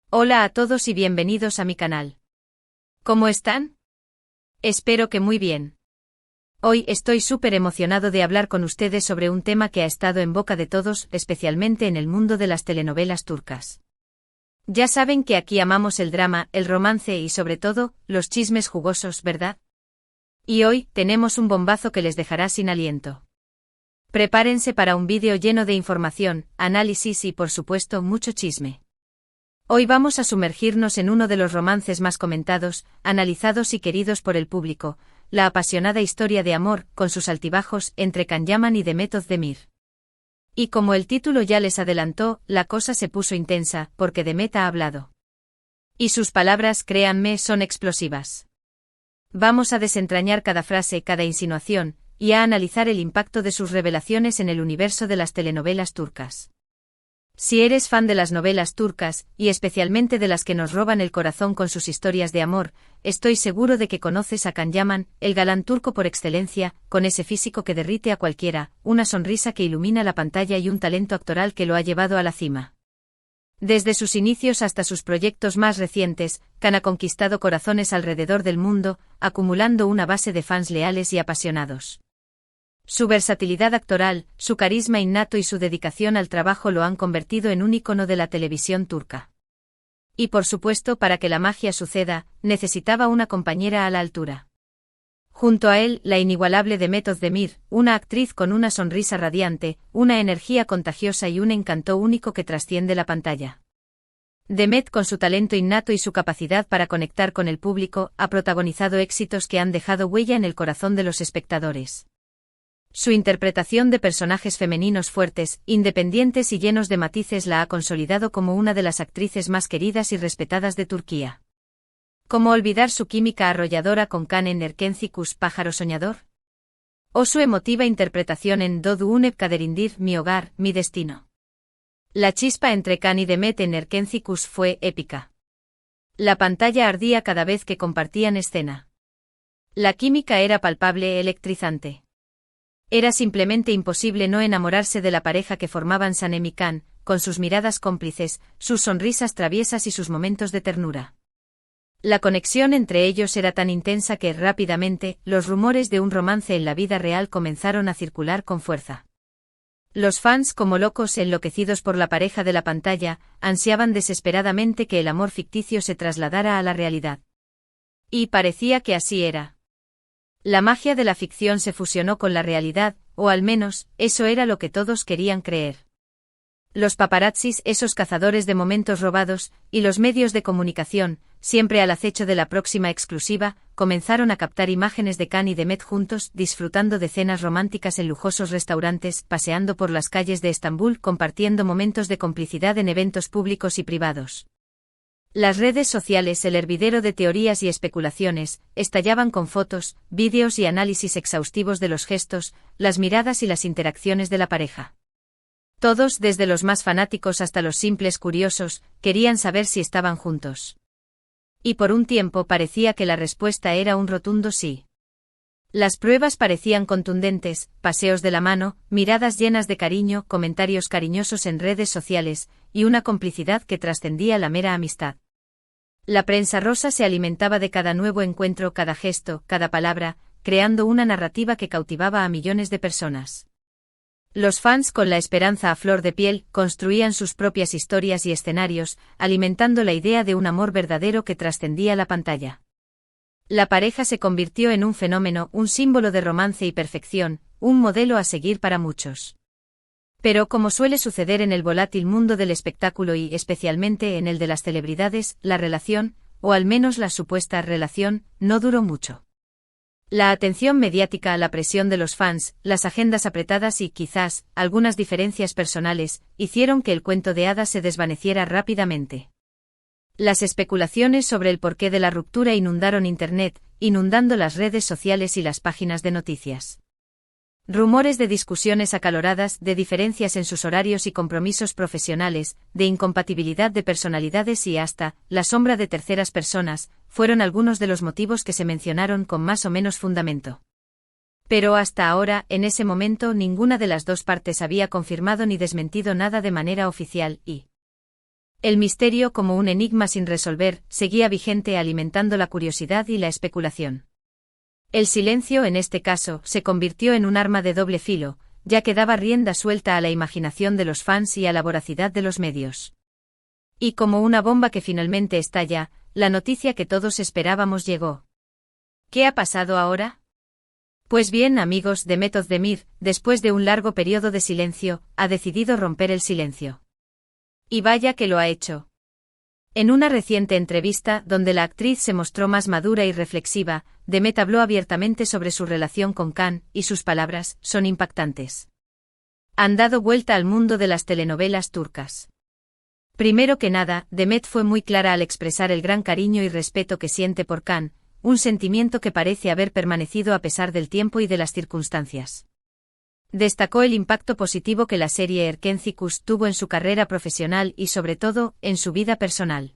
Hola a todos y bienvenidos a mi canal. ¿Cómo están? Espero que muy bien. Hoy estoy súper emocionado de hablar con ustedes sobre un tema que ha estado en boca de todos, especialmente en el mundo de las telenovelas turcas. Ya saben que aquí amamos el drama, el romance y sobre todo, los chismes jugosos, ¿verdad? Y hoy, tenemos un bombazo que les dejará sin aliento. Prepárense para un vídeo lleno de información, análisis y por supuesto mucho chisme. Hoy vamos a sumergirnos en uno de los romances más comentados, analizados y queridos por el público, la apasionada historia de amor, con sus altibajos, entre Can Yaman y Demet Özdemir. Y como el título ya les adelantó, la cosa se puso intensa, porque Demet ha hablado. Y sus palabras, créanme, son explosivas. Vamos a desentrañar cada frase, cada insinuación, y a analizar el impacto de sus revelaciones en el universo de las telenovelas turcas. Si eres fan de las novelas turcas, y especialmente de las que nos roban el corazón con sus historias de amor, estoy seguro de que conoces a Can Yaman, el galán turco por excelencia, con ese físico que derrite a cualquiera, una sonrisa que ilumina la pantalla y un talento actoral que lo ha llevado a la cima. Desde sus inicios hasta sus proyectos más recientes, Can ha conquistado corazones alrededor del mundo, acumulando una base de fans leales y apasionados. Su versatilidad actoral, su carisma innato y su dedicación al trabajo lo han convertido en un ícono de la televisión turca. Y por supuesto, para que la magia suceda, necesitaba una compañera a la altura. Junto a él, la inigualable Demet Özdemir, una actriz con una sonrisa radiante, una energía contagiosa y un encanto único que trasciende la pantalla. Demet, con su talento innato y su capacidad para conectar con el público, ha protagonizado éxitos que han dejado huella en el corazón de los espectadores. Su interpretación de personajes femeninos fuertes, independientes y llenos de matices la ha consolidado como una de las actrices más queridas y respetadas de Turquía. ¿Cómo olvidar su química arrolladora con Can en Erkenci Kuş, Pájaro Soñador? ¿O su emotiva interpretación en Doğdu Une Kaderindir, Mi Hogar, Mi Destino? La chispa entre Can y Demet en Erkenci Kuş fue épica. La pantalla ardía cada vez que compartían escena. La química era palpable, electrizante. Era simplemente imposible no enamorarse de la pareja que formaban Sanem y Can, con sus miradas cómplices, sus sonrisas traviesas y sus momentos de ternura. La conexión entre ellos era tan intensa que, rápidamente, los rumores de un romance en la vida real comenzaron a circular con fuerza. Los fans, como locos enloquecidos por la pareja de la pantalla, ansiaban desesperadamente que el amor ficticio se trasladara a la realidad. Y parecía que así era. La magia de la ficción se fusionó con la realidad, o al menos, eso era lo que todos querían creer. Los paparazzis, esos cazadores de momentos robados, y los medios de comunicación, siempre al acecho de la próxima exclusiva, comenzaron a captar imágenes de Can y Demet juntos, disfrutando de cenas románticas en lujosos restaurantes, paseando por las calles de Estambul, compartiendo momentos de complicidad en eventos públicos y privados. Las redes sociales, el hervidero de teorías y especulaciones, estallaban con fotos, vídeos y análisis exhaustivos de los gestos, las miradas y las interacciones de la pareja. Todos, desde los más fanáticos hasta los simples curiosos, querían saber si estaban juntos. Y por un tiempo parecía que la respuesta era un rotundo sí. Las pruebas parecían contundentes, paseos de la mano, miradas llenas de cariño, comentarios cariñosos en redes sociales, y una complicidad que trascendía la mera amistad. La prensa rosa se alimentaba de cada nuevo encuentro, cada gesto, cada palabra, creando una narrativa que cautivaba a millones de personas. Los fans, con la esperanza a flor de piel, construían sus propias historias y escenarios, alimentando la idea de un amor verdadero que trascendía la pantalla. La pareja se convirtió en un fenómeno, un símbolo de romance y perfección, un modelo a seguir para muchos. Pero como suele suceder en el volátil mundo del espectáculo y especialmente en el de las celebridades, la relación, o al menos la supuesta relación, no duró mucho. La atención mediática, la presión de los fans, las agendas apretadas y, quizás, algunas diferencias personales, hicieron que el cuento de hadas se desvaneciera rápidamente. Las especulaciones sobre el porqué de la ruptura inundaron Internet, inundando las redes sociales y las páginas de noticias. Rumores de discusiones acaloradas, de diferencias en sus horarios y compromisos profesionales, de incompatibilidad de personalidades y hasta la sombra de terceras personas, fueron algunos de los motivos que se mencionaron con más o menos fundamento. Pero hasta ahora, en ese momento, ninguna de las dos partes había confirmado ni desmentido nada de manera oficial y El misterio, como un enigma sin resolver, seguía vigente, alimentando la curiosidad y la especulación. El silencio, en este caso, se convirtió en un arma de doble filo, ya que daba rienda suelta a la imaginación de los fans y a la voracidad de los medios. Y como una bomba que finalmente estalla, la noticia que todos esperábamos llegó. ¿Qué ha pasado ahora? Pues bien, amigos de Met of the Mir, después de un largo periodo de silencio, ha decidido romper el silencio. Y vaya que lo ha hecho. En una reciente entrevista, donde la actriz se mostró más madura y reflexiva, Demet habló abiertamente sobre su relación con Khan, y sus palabras son impactantes. Han dado vuelta al mundo de las telenovelas turcas. Primero que nada, Demet fue muy clara al expresar el gran cariño y respeto que siente por Khan, un sentimiento que parece haber permanecido a pesar del tiempo y de las circunstancias. Destacó el impacto positivo que la serie Erkencikus tuvo en su carrera profesional y sobre todo, en su vida personal.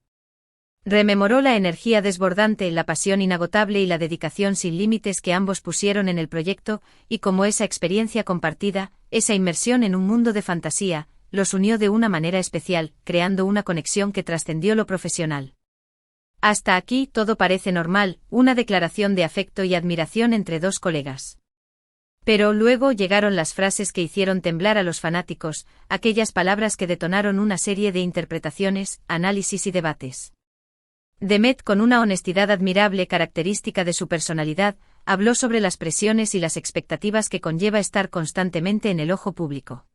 Rememoró la energía desbordante, la pasión inagotable y la dedicación sin límites que ambos pusieron en el proyecto, y cómo esa experiencia compartida, esa inmersión en un mundo de fantasía, los unió de una manera especial, creando una conexión que trascendió lo profesional. Hasta aquí todo parece normal, una declaración de afecto y admiración entre dos colegas. Pero luego llegaron las frases que hicieron temblar a los fanáticos, aquellas palabras que detonaron una serie de interpretaciones, análisis y debates. Demet, con una honestidad admirable característica de su personalidad, habló sobre las presiones y las expectativas que conlleva estar constantemente en el ojo público.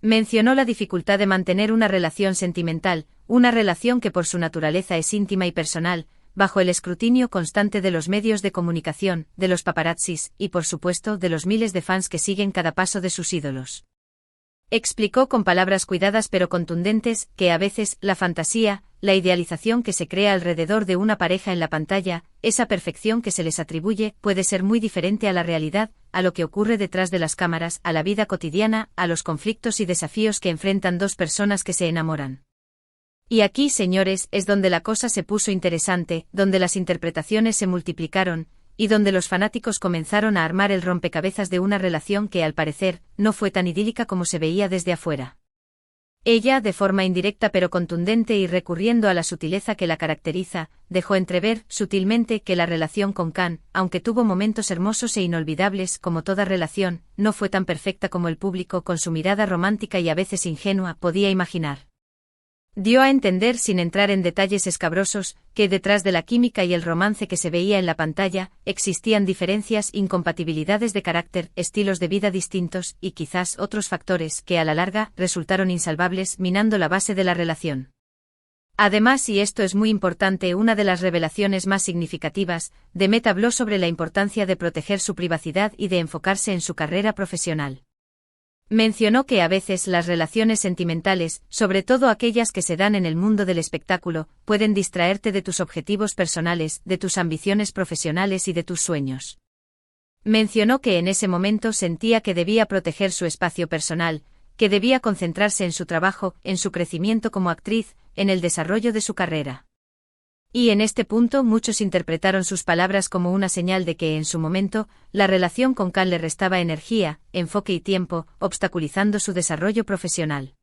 Mencionó la dificultad de mantener una relación sentimental, una relación que por su naturaleza es íntima y personal, bajo el escrutinio constante de los medios de comunicación, de los paparazzis y por supuesto de los miles de fans que siguen cada paso de sus ídolos. Explicó con palabras cuidadas pero contundentes que a veces la fantasía, la idealización que se crea alrededor de una pareja en la pantalla, esa perfección que se les atribuye, puede ser muy diferente a la realidad, a lo que ocurre detrás de las cámaras, a la vida cotidiana, a los conflictos y desafíos que enfrentan dos personas que se enamoran. Y aquí, señores, es donde la cosa se puso interesante, donde las interpretaciones se multiplicaron, y donde los fanáticos comenzaron a armar el rompecabezas de una relación que, al parecer, no fue tan idílica como se veía desde afuera. Ella, de forma indirecta pero contundente y recurriendo a la sutileza que la caracteriza, dejó entrever, sutilmente, que la relación con Khan, aunque tuvo momentos hermosos e inolvidables como toda relación, no fue tan perfecta como el público, con su mirada romántica y a veces ingenua, podía imaginar. Dio a entender, sin entrar en detalles escabrosos, que detrás de la química y el romance que se veía en la pantalla, existían diferencias, incompatibilidades de carácter, estilos de vida distintos, y quizás otros factores que a la larga resultaron insalvables, minando la base de la relación. Además, y esto es muy importante, una de las revelaciones más significativas, Demet habló sobre la importancia de proteger su privacidad y de enfocarse en su carrera profesional. Mencionó que a veces las relaciones sentimentales, sobre todo aquellas que se dan en el mundo del espectáculo, pueden distraerte de tus objetivos personales, de tus ambiciones profesionales y de tus sueños. Mencionó que en ese momento sentía que debía proteger su espacio personal, que debía concentrarse en su trabajo, en su crecimiento como actriz, en el desarrollo de su carrera. Y en este punto muchos interpretaron sus palabras como una señal de que en su momento, la relación con Khan le restaba energía, enfoque y tiempo, obstaculizando su desarrollo profesional.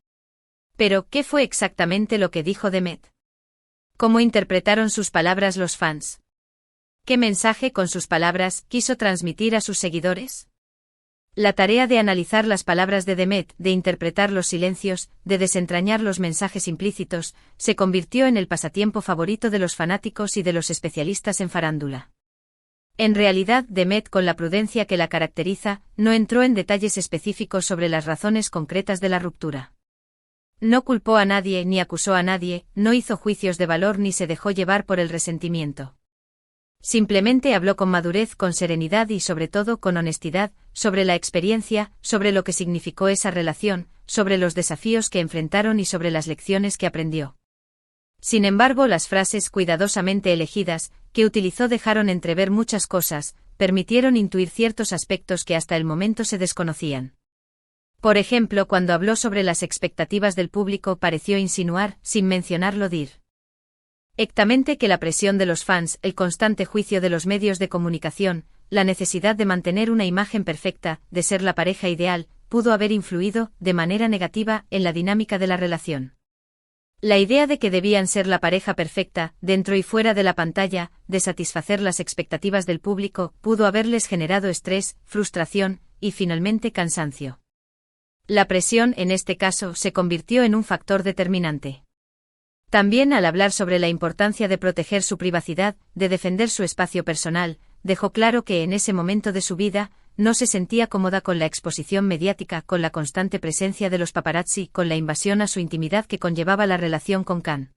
Pero, ¿qué fue exactamente lo que dijo Demet? ¿Cómo interpretaron sus palabras los fans? ¿Qué mensaje con sus palabras quiso transmitir a sus seguidores? La tarea de analizar las palabras de Demet, de interpretar los silencios, de desentrañar los mensajes implícitos, se convirtió en el pasatiempo favorito de los fanáticos y de los especialistas en farándula. En realidad, Demet, con la prudencia que la caracteriza, no entró en detalles específicos sobre las razones concretas de la ruptura. No culpó a nadie ni acusó a nadie, no hizo juicios de valor ni se dejó llevar por el resentimiento. Simplemente habló con madurez, con serenidad y sobre todo con honestidad, sobre la experiencia, sobre lo que significó esa relación, sobre los desafíos que enfrentaron y sobre las lecciones que aprendió. Sin embargo, las frases cuidadosamente elegidas, que utilizó dejaron entrever muchas cosas, permitieron intuir ciertos aspectos que hasta el momento se desconocían. Por ejemplo, cuando habló sobre las expectativas del público pareció insinuar, sin mencionarlo directamente, que la presión de los fans, el constante juicio de los medios de comunicación, la necesidad de mantener una imagen perfecta, de ser la pareja ideal, pudo haber influido, de manera negativa, en la dinámica de la relación. La idea de que debían ser la pareja perfecta, dentro y fuera de la pantalla, de satisfacer las expectativas del público, pudo haberles generado estrés, frustración, y finalmente cansancio. La presión, en este caso, se convirtió en un factor determinante. También al hablar sobre la importancia de proteger su privacidad, de defender su espacio personal, dejó claro que en ese momento de su vida, no se sentía cómoda con la exposición mediática, con la constante presencia de los paparazzi, con la invasión a su intimidad que conllevaba la relación con Khan.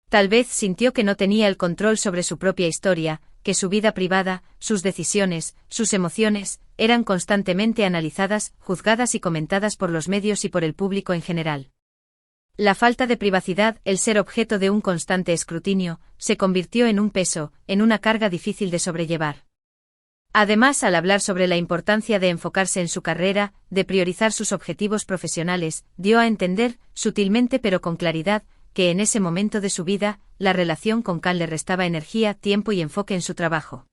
Tal vez sintió que no tenía el control sobre su propia historia, que su vida privada, sus decisiones, sus emociones, eran constantemente analizadas, juzgadas y comentadas por los medios y por el público en general. La falta de privacidad, el ser objeto de un constante escrutinio, se convirtió en un peso, en una carga difícil de sobrellevar. Además, al hablar sobre la importancia de enfocarse en su carrera, de priorizar sus objetivos profesionales, dio a entender, sutilmente pero con claridad, que en ese momento de su vida, la relación con Khan le restaba energía, tiempo y enfoque en su trabajo.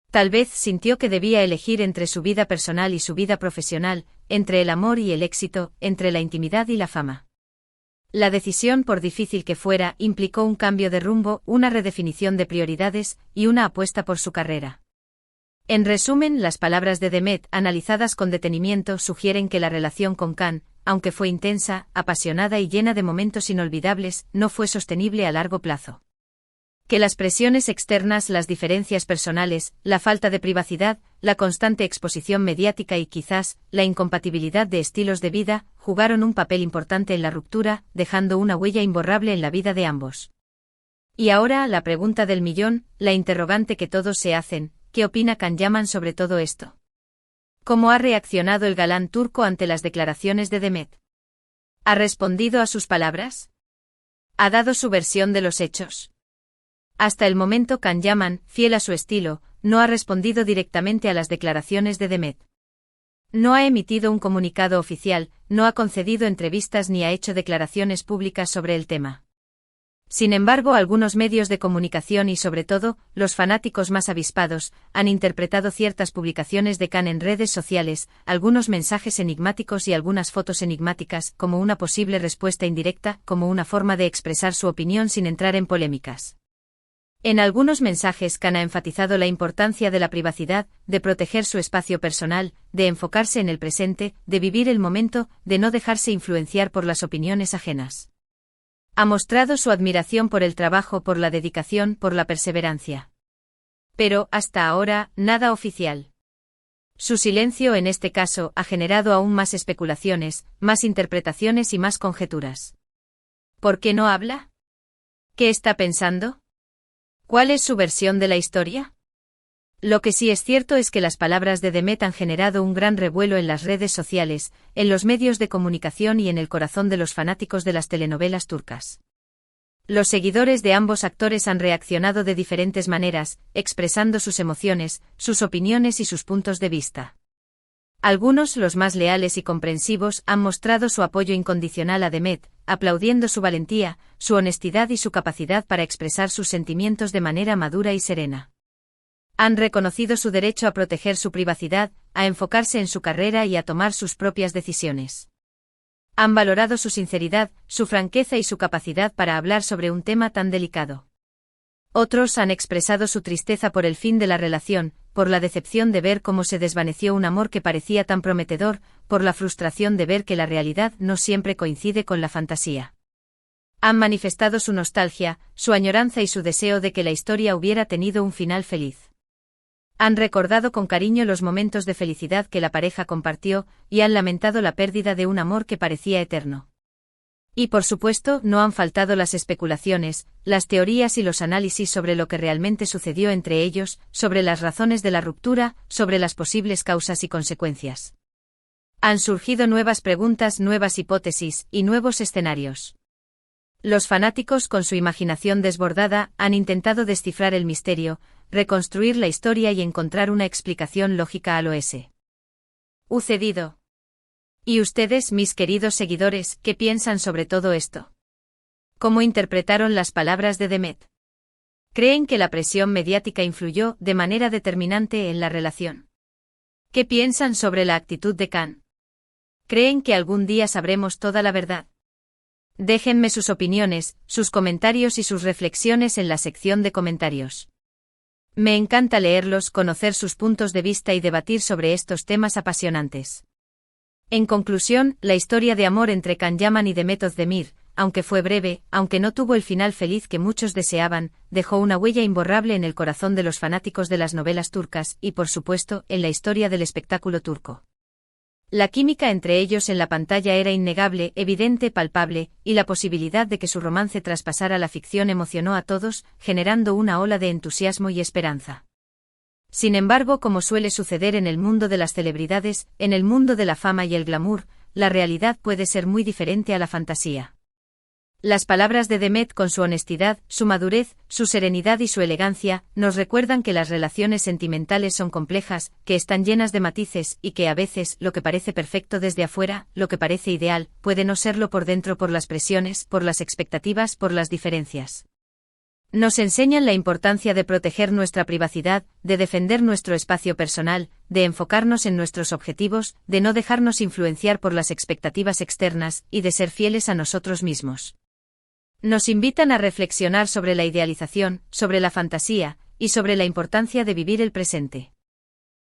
Tal vez sintió que debía elegir entre su vida personal y su vida profesional, entre el amor y el éxito, entre la intimidad y la fama. La decisión, por difícil que fuera, implicó un cambio de rumbo, una redefinición de prioridades, y una apuesta por su carrera. En resumen, las palabras de Demet, analizadas con detenimiento, sugieren que la relación con Khan, aunque fue intensa, apasionada y llena de momentos inolvidables, no fue sostenible a largo plazo. Que las presiones externas, las diferencias personales, la falta de privacidad, la constante exposición mediática y quizás, la incompatibilidad de estilos de vida, jugaron un papel importante en la ruptura, dejando una huella imborrable en la vida de ambos. Y ahora, la pregunta del millón, la interrogante que todos se hacen, ¿qué opina Can Yaman sobre todo esto? ¿Cómo ha reaccionado el galán turco ante las declaraciones de Demet? ¿Ha respondido a sus palabras? ¿Ha dado su versión de los hechos? Hasta el momento Can Yaman, fiel a su estilo, no ha respondido directamente a las declaraciones de Demet. No ha emitido un comunicado oficial, no ha concedido entrevistas ni ha hecho declaraciones públicas sobre el tema. Sin embargo, algunos medios de comunicación y sobre todo, los fanáticos más avispados, han interpretado ciertas publicaciones de Khan en redes sociales, algunos mensajes enigmáticos y algunas fotos enigmáticas, como una posible respuesta indirecta, como una forma de expresar su opinión sin entrar en polémicas. En algunos mensajes Khan ha enfatizado la importancia de la privacidad, de proteger su espacio personal, de enfocarse en el presente, de vivir el momento, de no dejarse influenciar por las opiniones ajenas. Ha mostrado su admiración por el trabajo, por la dedicación, por la perseverancia. Pero, hasta ahora, nada oficial. Su silencio en este caso ha generado aún más especulaciones, más interpretaciones y más conjeturas. ¿Por qué no habla? ¿Qué está pensando? ¿Cuál es su versión de la historia? Lo que sí es cierto es que las palabras de Demet han generado un gran revuelo en las redes sociales, en los medios de comunicación y en el corazón de los fanáticos de las telenovelas turcas. Los seguidores de ambos actores han reaccionado de diferentes maneras, expresando sus emociones, sus opiniones y sus puntos de vista. Algunos, los más leales y comprensivos, han mostrado su apoyo incondicional a Demet, aplaudiendo su valentía, su honestidad y su capacidad para expresar sus sentimientos de manera madura y serena. Han reconocido su derecho a proteger su privacidad, a enfocarse en su carrera y a tomar sus propias decisiones. Han valorado su sinceridad, su franqueza y su capacidad para hablar sobre un tema tan delicado. Otros han expresado su tristeza por el fin de la relación, por la decepción de ver cómo se desvaneció un amor que parecía tan prometedor, por la frustración de ver que la realidad no siempre coincide con la fantasía. Han manifestado su nostalgia, su añoranza y su deseo de que la historia hubiera tenido un final feliz. Han recordado con cariño los momentos de felicidad que la pareja compartió, y han lamentado la pérdida de un amor que parecía eterno. Y por supuesto, no han faltado las especulaciones, las teorías y los análisis sobre lo que realmente sucedió entre ellos, sobre las razones de la ruptura, sobre las posibles causas y consecuencias. Han surgido nuevas preguntas, nuevas hipótesis y nuevos escenarios. Los fanáticos, con su imaginación desbordada, han intentado descifrar el misterio, reconstruir la historia y encontrar una explicación lógica a lo sucedido. ¿Y ustedes, mis queridos seguidores, qué piensan sobre todo esto? ¿Cómo interpretaron las palabras de Demet? ¿Creen que la presión mediática influyó de manera determinante en la relación? ¿Qué piensan sobre la actitud de Khan? ¿Creen que algún día sabremos toda la verdad? Déjenme sus opiniones, sus comentarios y sus reflexiones en la sección de comentarios. Me encanta leerlos, conocer sus puntos de vista y debatir sobre estos temas apasionantes. En conclusión, la historia de amor entre Can Yaman y Demet Özdemir, aunque fue breve, aunque no tuvo el final feliz que muchos deseaban, dejó una huella imborrable en el corazón de los fanáticos de las novelas turcas y, por supuesto, en la historia del espectáculo turco. La química entre ellos en la pantalla era innegable, evidente, palpable, y la posibilidad de que su romance traspasara la ficción emocionó a todos, generando una ola de entusiasmo y esperanza. Sin embargo, como suele suceder en el mundo de las celebridades, en el mundo de la fama y el glamour, la realidad puede ser muy diferente a la fantasía. Las palabras de Demet, con su honestidad, su madurez, su serenidad y su elegancia, nos recuerdan que las relaciones sentimentales son complejas, que están llenas de matices y que a veces lo que parece perfecto desde afuera, lo que parece ideal, puede no serlo por dentro por las presiones, por las expectativas, por las diferencias. Nos enseñan la importancia de proteger nuestra privacidad, de defender nuestro espacio personal, de enfocarnos en nuestros objetivos, de no dejarnos influenciar por las expectativas externas y de ser fieles a nosotros mismos. Nos invitan a reflexionar sobre la idealización, sobre la fantasía, y sobre la importancia de vivir el presente.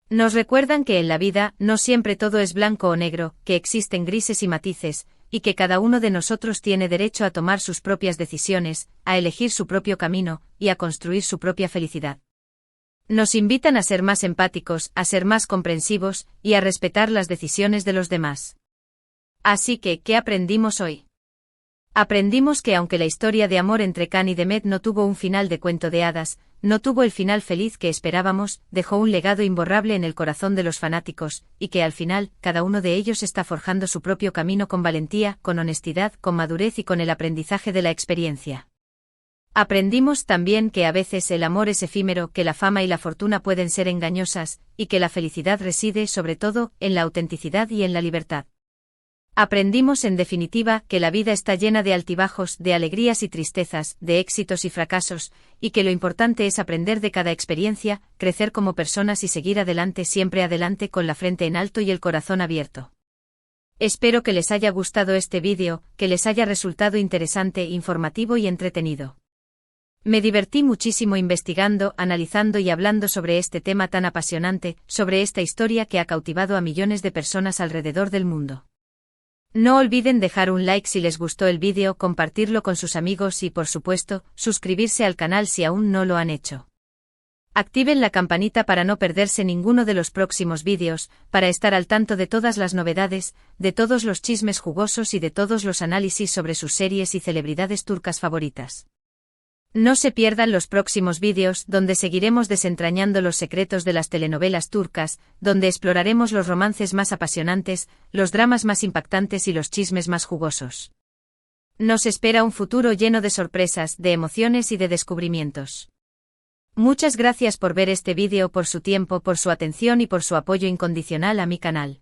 Nos recuerdan que en la vida no siempre todo es blanco o negro, que existen grises y matices, y que cada uno de nosotros tiene derecho a tomar sus propias decisiones, a elegir su propio camino, y a construir su propia felicidad. Nos invitan a ser más empáticos, a ser más comprensivos, y a respetar las decisiones de los demás. Así que, ¿qué aprendimos hoy? Aprendimos que aunque la historia de amor entre Can y Demet no tuvo un final de cuento de hadas, no tuvo el final feliz que esperábamos, dejó un legado imborrable en el corazón de los fanáticos, y que al final, cada uno de ellos está forjando su propio camino con valentía, con honestidad, con madurez y con el aprendizaje de la experiencia. Aprendimos también que a veces el amor es efímero, que la fama y la fortuna pueden ser engañosas, y que la felicidad reside, sobre todo, en la autenticidad y en la libertad. Aprendimos en definitiva que la vida está llena de altibajos, de alegrías y tristezas, de éxitos y fracasos, y que lo importante es aprender de cada experiencia, crecer como personas y seguir adelante, siempre adelante con la frente en alto y el corazón abierto. Espero que les haya gustado este vídeo, que les haya resultado interesante, informativo y entretenido. Me divertí muchísimo investigando, analizando y hablando sobre este tema tan apasionante, sobre esta historia que ha cautivado a millones de personas alrededor del mundo. No olviden dejar un like si les gustó el vídeo, compartirlo con sus amigos y, por supuesto, suscribirse al canal si aún no lo han hecho. Activen la campanita para no perderse ninguno de los próximos vídeos, para estar al tanto de todas las novedades, de todos los chismes jugosos y de todos los análisis sobre sus series y celebridades turcas favoritas. No se pierdan los próximos vídeos donde seguiremos desentrañando los secretos de las telenovelas turcas, donde exploraremos los romances más apasionantes, los dramas más impactantes y los chismes más jugosos. Nos espera un futuro lleno de sorpresas, de emociones y de descubrimientos. Muchas gracias por ver este vídeo, por su tiempo, por su atención y por su apoyo incondicional a mi canal.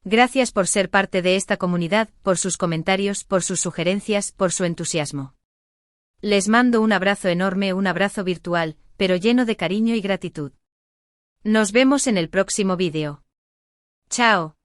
Gracias por ser parte de esta comunidad, por sus comentarios, por sus sugerencias, por su entusiasmo. Les mando un abrazo enorme, un abrazo virtual, pero lleno de cariño y gratitud. Nos vemos en el próximo vídeo. Chao.